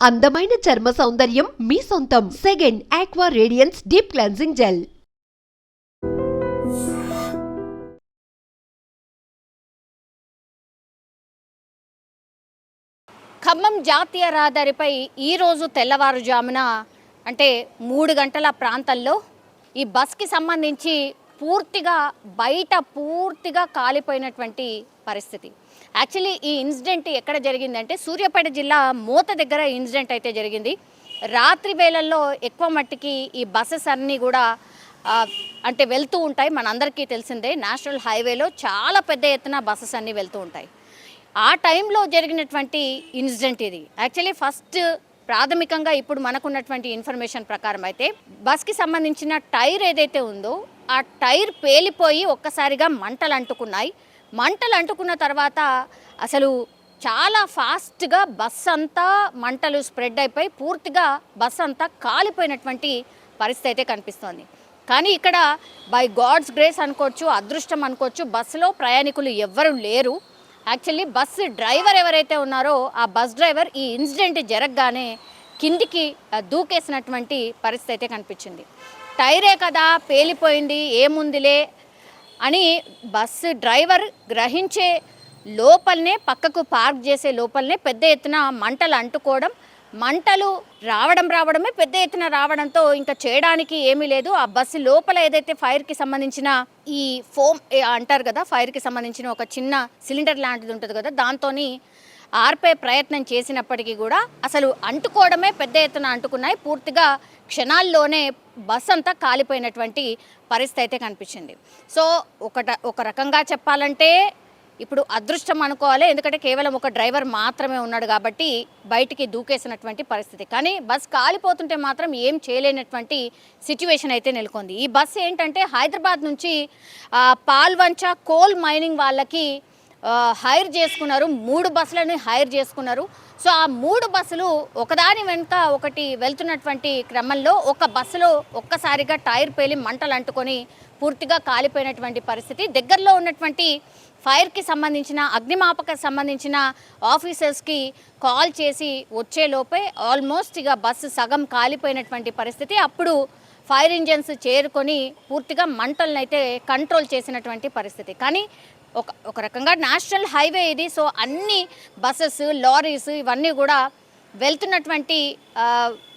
అందమైన చర్మ సౌందర్యం మీ సొంతం. Second aqua radiance deep cleansing gel. Khammam జాతీయ రహదారిపై ఈరోజు తెల్లవారుజామున అంటే 3 గంటల ప్రాంతంలో ఈ బస్కి సంబంధించి పూర్తిగా కాలిపోయినటువంటి పరిస్థితి. యాక్చువల్లీ ఈ ఇన్సిడెంట్ ఎక్కడ జరిగిందంటే సూర్యాపేట జిల్లా మోత దగ్గర ఇన్సిడెంట్ అయితే జరిగింది. రాత్రి వేళల్లో ఎక్కువ మట్టికి ఈ బస్సెస్ అన్నీ కూడా అంటే వెళ్తూ ఉంటాయి. మనందరికీ తెలిసిందే, నేషనల్ హైవేలో చాలా పెద్ద ఎత్తున బస్సెస్ అన్నీ వెళ్తూ ఉంటాయి. ఆ టైంలో జరిగినటువంటి ఇన్సిడెంట్ ఇది. యాక్చువల్లీ ఫస్ట్ ప్రాథమికంగా ఇప్పుడు మనకున్నటువంటి ఇన్ఫర్మేషన్ ప్రకారం అయితే బస్కి సంబంధించిన టైర్ ఏదైతే ఉందో ఆ టైర్ పేలిపోయి ఒక్కసారిగా మంటలు అంటుకున్నాయి. మంటలు అంటుకున్న తర్వాత అసలు చాలా ఫాస్ట్గా బస్ అంతా మంటలు స్ప్రెడ్ అయిపోయి పూర్తిగా బస్ అంతా కాలిపోయినటువంటి పరిస్థితి అయితే కనిపిస్తోంది. కానీ ఇక్కడ బై గాడ్స్ గ్రేస్ అనుకోవచ్చు, అదృష్టం అనుకోవచ్చు, బస్సులో ప్రయాణికులు ఎవ్వరూ లేరు. యాక్చువల్లీ బస్సు డ్రైవర్ ఎవరైతే ఉన్నారో ఆ బస్ డ్రైవర్ ఈ ఇన్సిడెంట్ జరగగానే కిందికి దూకేసినటువంటి పరిస్థితి అయితే కనిపించింది. టైరే కదా పేలిపోయింది, ఏముందిలే అని బస్సు డ్రైవర్ గ్రహించే లోపలనే, పక్కకు పార్క్ చేసే లోపలనే పెద్ద ఎత్తున మంటలు అంటుకోవడం, మంటలు రావడమే పెద్ద ఎత్తున రావడంతో ఇంకా చేయడానికి ఏమీ లేదు. ఆ బస్సు లోపల ఏదైతే ఫైర్కి సంబంధించిన ఈ ఫోమ్ అంటారు కదా, ఫైర్కి సంబంధించిన ఒక చిన్న సిలిండర్ లాంటిది ఉంటుంది కదా, దాంతో ఆర్పే ప్రయత్నం చేసినప్పటికీ కూడా అసలు అంటుకోవడమే పెద్ద ఎత్తున అంటుకున్నాయి. పూర్తిగా క్షణాల్లోనే బస్ అంతా కాలిపోయినటువంటి పరిస్థితి అయితే కనిపించింది. సో ఒక రకంగా చెప్పాలంటే ఇప్పుడు అదృష్టం అనుకోవాలి, ఎందుకంటే కేవలం ఒక డ్రైవర్ మాత్రమే ఉన్నాడు కాబట్టి బయటికి దూకేసినటువంటి పరిస్థితి. కానీ బస్ కాలిపోతుంటే మాత్రం ఏం చేయలేనటువంటి సిచ్యువేషన్ అయితే నెలకొంది. ఈ బస్ ఏంటంటే హైదరాబాద్ నుంచి పాల్వంచ కోల్ మైనింగ్ వాళ్ళకి హైర్ చేసుకున్నారు. 3 బస్సులను హైర్ చేసుకున్నారు. సో ఆ 3 బస్సులు ఒకదాని వెనుక ఒకటి వెళ్తున్నటువంటి క్రమంలో ఒక బస్సులో ఒక్కసారిగా టైర్ పేలి మంటలు అంటుకొని పూర్తిగా కాలిపోయినటువంటి పరిస్థితి. దగ్గరలో ఉన్నటువంటి ఫైర్కి సంబంధించిన అగ్నిమాపక సంబంధించిన ఆఫీసర్స్కి కాల్ చేసి వచ్చేలోపే ఆల్మోస్ట్ ఇక బస్సు సగం కాలిపోయినటువంటి పరిస్థితి. అప్పుడు ఫైర్ ఇంజన్స్ చేరుకొని పూర్తిగా మంటలను అయితే కంట్రోల్ చేసినటువంటి పరిస్థితి. కానీ ఒక రకంగా నేషనల్ హైవే ఇది. సో అన్ని బస్సెస్, లారీస్ ఇవన్నీ కూడా వెళ్తున్నటువంటి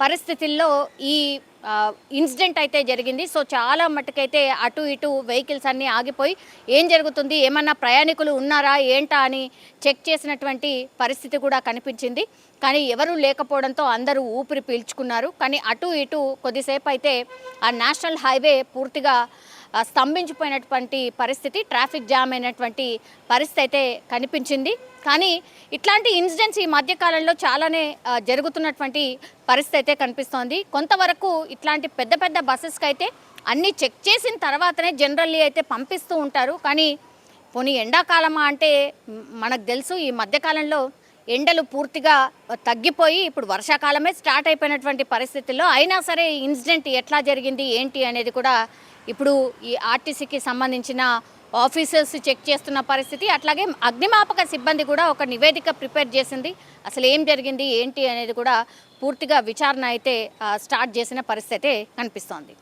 పరిస్థితుల్లో ఈ ఇన్సిడెంట్ అయితే జరిగింది. సో చాలా మట్టుకైతే అటు ఇటు వెహికల్స్ అన్నీ ఆగిపోయి ఏం జరుగుతుంది, ఏమన్నా ప్రయాణికులు ఉన్నారా ఏంటా అని చెక్ చేసినటువంటి పరిస్థితి కూడా కనిపించింది. కానీ ఎవరూ లేకపోవడంతో అందరూ ఊపిరి పీల్చుకున్నారు. కానీ అటు ఇటు కొద్దిసేపు అయితే ఆ నేషనల్ హైవే పూర్తిగా స్తంభించిపోయినటువంటి పరిస్థితి, ట్రాఫిక్ జామ్ అయినటువంటి పరిస్థితి అయితే కనిపించింది. కానీ ఇట్లాంటి ఇన్సిడెంట్స్ ఈ మధ్యకాలంలో చాలానే జరుగుతున్నటువంటి పరిస్థితి అయితే కనిపిస్తోంది. కొంతవరకు ఇట్లాంటి పెద్ద పెద్ద బస్సెస్కి అయితే అన్నీ చెక్ చేసిన తర్వాతనే జనరల్లీ అయితే పంపిస్తూ ఉంటారు. కానీ పోనీ ఎండాకాలమా అంటే మనకు తెలుసు ఈ మధ్యకాలంలో ఎండలు పూర్తిగా తగ్గిపోయి ఇప్పుడు వర్షాకాలమే స్టార్ట్ అయిపోయినటువంటి పరిస్థితుల్లో అయినా సరే ఇన్సిడెంట్ ఎట్లా జరిగింది ఏంటి అనేది కూడా ఇప్పుడు ఈ ఆర్టీసీకి సంబంధించిన ఆఫీసర్స్ చెక్ చేస్తున్న పరిస్థితి. అట్లాగే అగ్నిమాపక సిబ్బంది కూడా ఒక నివేదిక ప్రిపేర్ చేసింది. అసలు ఏం జరిగింది ఏంటి అనేది కూడా పూర్తిగా విచారణ అయితే స్టార్ట్ చేసిన పరిస్థితి కనిపిస్తోంది.